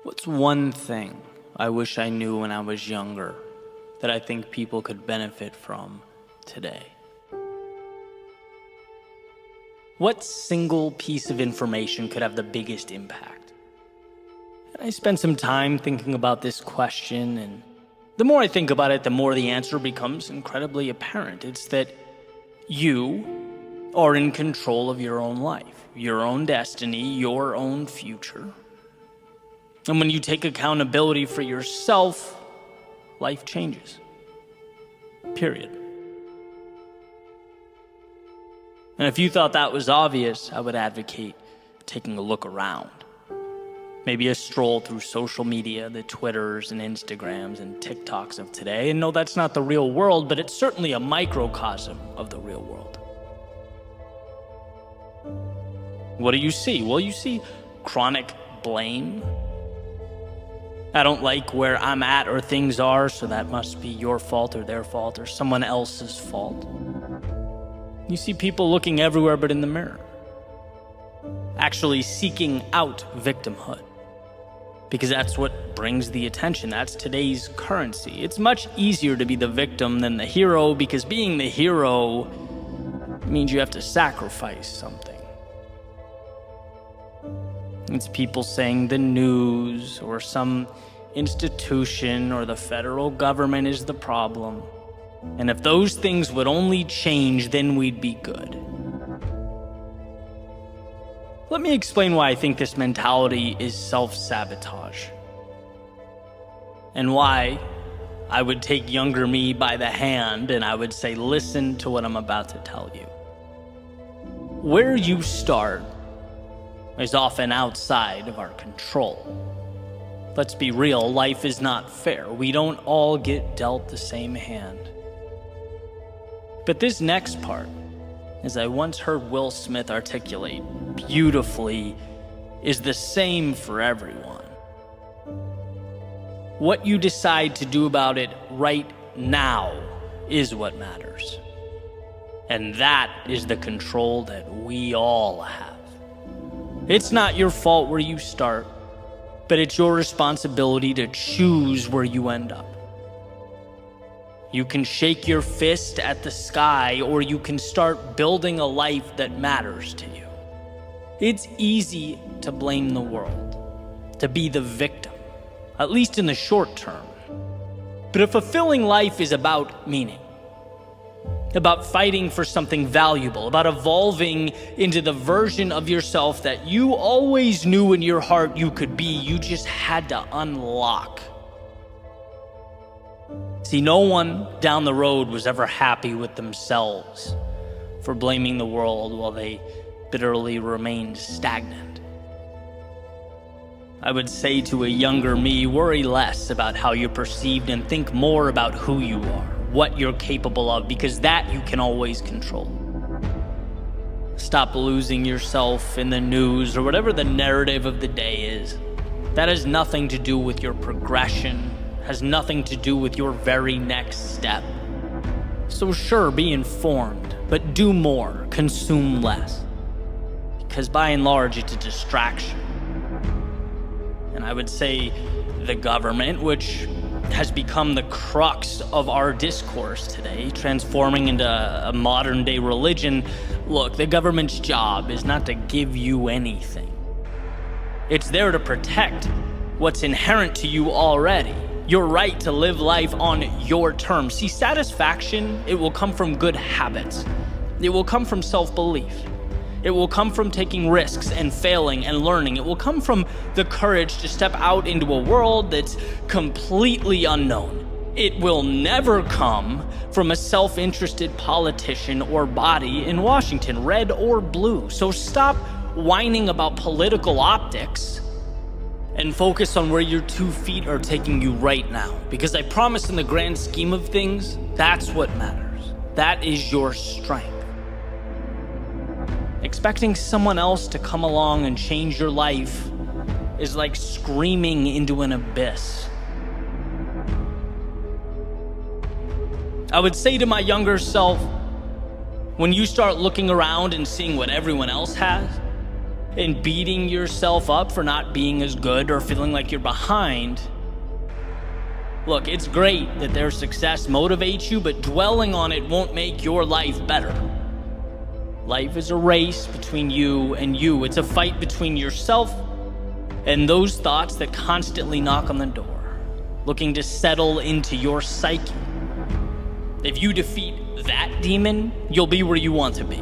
What's one thing I wish I knew when I was younger that I think people could benefit from today? What single piece of information could have the biggest impact? And I spent some time thinking about this question, and the more I think about it, the more the answer becomes incredibly apparent. It's that you are in control of your own life, your own destiny, your own future. And when you take accountability for yourself, life changes. Period. And if you thought that was obvious, I would advocate taking a look around. Maybe a stroll through social media, the Twitters and Instagrams and TikToks of today. And no, that's not the real world, but it's certainly a microcosm of the real world. What do you see? Well, you see chronic blame. I don't like where I'm at or things are, so that must be your fault or their fault or someone else's fault. You see people looking everywhere but in the mirror, actually seeking out victimhood, because that's what brings the attention. That's today's currency. It's much easier to be the victim than the hero, because being the hero means you have to sacrifice something. It's people saying the news or some institution or the federal government is the problem. And if those things would only change, then we'd be good. Let me explain why I think this mentality is self-sabotage. And why I would take younger me by the hand and I would say, listen to what I'm about to tell you. Where you start is often outside of our control. Let's be real, life is not fair. We don't all get dealt the same hand. But this next part, as I once heard Will Smith articulate beautifully, is the same for everyone. What you decide to do about it right now is what matters. And that is the control that we all have. It's not your fault where you start, but it's your responsibility to choose where you end up. You can shake your fist at the sky, or you can start building a life that matters to you. It's easy to blame the world, to be the victim, at least in the short term. But a fulfilling life is about meaning, about fighting for something valuable, about evolving into the version of yourself that you always knew in your heart you could be. You just had to unlock. See, no one down the road was ever happy with themselves for blaming the world while they bitterly remained stagnant. I would say to a younger me, worry less about how you're perceived and think more about who you are, what you're capable of, because that you can always control. Stop losing yourself in the news or whatever the narrative of the day is. That has nothing to do with your progression, has nothing to do with your very next step. So sure, be informed, but do more, consume less. Because by and large, it's a distraction. And I would say the government, which has become the crux of our discourse today, transforming into a modern day religion. Look, the government's job is not to give you anything. It's there to protect what's inherent to you already. Your right to live life on your terms. See, satisfaction, it will come from good habits. It will come from self-belief. It will come from taking risks and failing and learning. It will come from the courage to step out into a world that's completely unknown. It will never come from a self-interested politician or body in Washington, red or blue. So stop whining about political optics and focus on where your 2 feet are taking you right now. Because I promise, in the grand scheme of things, that's what matters. That is your strength. Expecting someone else to come along and change your life is like screaming into an abyss. I would say to my younger self, when you start looking around and seeing what everyone else has, and beating yourself up for not being as good or feeling like you're behind, look, it's great that their success motivates you, but dwelling on it won't make your life better. Life is a race between you and you. It's a fight between yourself and those thoughts that constantly knock on the door, looking to settle into your psyche. If you defeat that demon, you'll be where you want to be,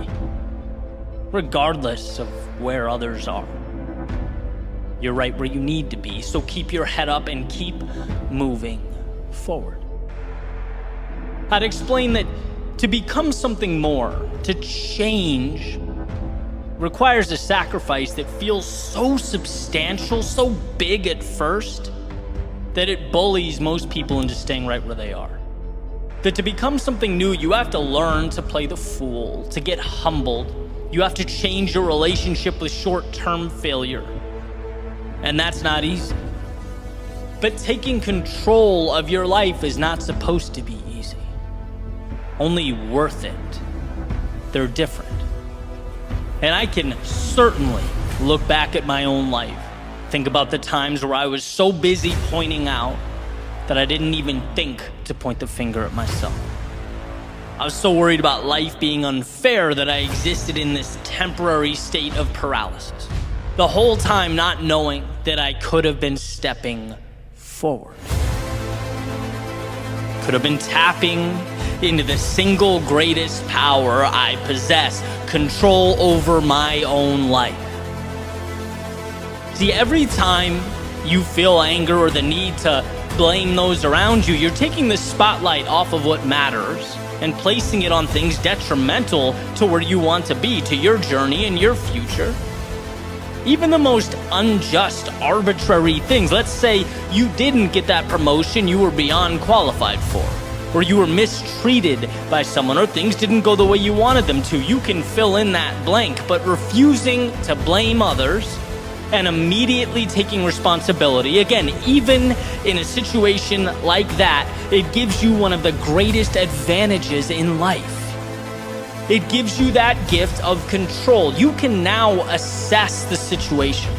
regardless of where others are. You're right where you need to be, so keep your head up and keep moving forward. I'd explain that to become something more, to change, requires a sacrifice that feels so substantial, so big at first, that it bullies most people into staying right where they are. That to become something new, you have to learn to play the fool, to get humbled. You have to change your relationship with short-term failure. And that's not easy. But taking control of your life is not supposed to be easy. Only worth it. They're different. And I can certainly look back at my own life, think about the times where I was so busy pointing out that I didn't even think to point the finger at myself. I was so worried about life being unfair that I existed in this temporary state of paralysis, the whole time not knowing that I could have been stepping forward. Could have been tapping into the single greatest power I possess, control over my own life. See, every time you feel anger or the need to blame those around you, you're taking the spotlight off of what matters and placing it on things detrimental to where you want to be, to your journey and your future. Even the most unjust, arbitrary things. Let's say you didn't get that promotion you were beyond qualified for, or you were mistreated by someone, or things didn't go the way you wanted them to. You can fill in that blank, but refusing to blame others and immediately taking responsibility, again, even in a situation like that, it gives you one of the greatest advantages in life. It gives you that gift of control. You can now assess the situation.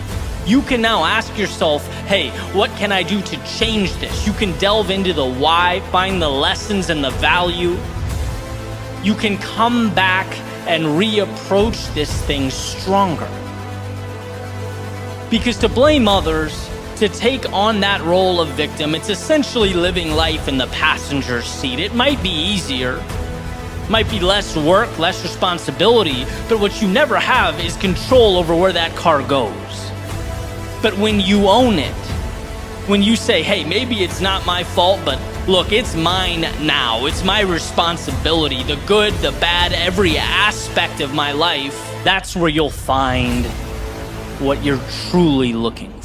You can now ask yourself, hey, what can I do to change this? You can delve into the why, find the lessons and the value. You can come back and reapproach this thing stronger. Because to blame others, to take on that role of victim, it's essentially living life in the passenger seat. It might be easier, might be less work, less responsibility, but what you never have is control over where that car goes. But when you own it, when you say, hey, maybe it's not my fault, but look, it's mine now. It's my responsibility, the good, the bad, every aspect of my life, that's where you'll find what you're truly looking for.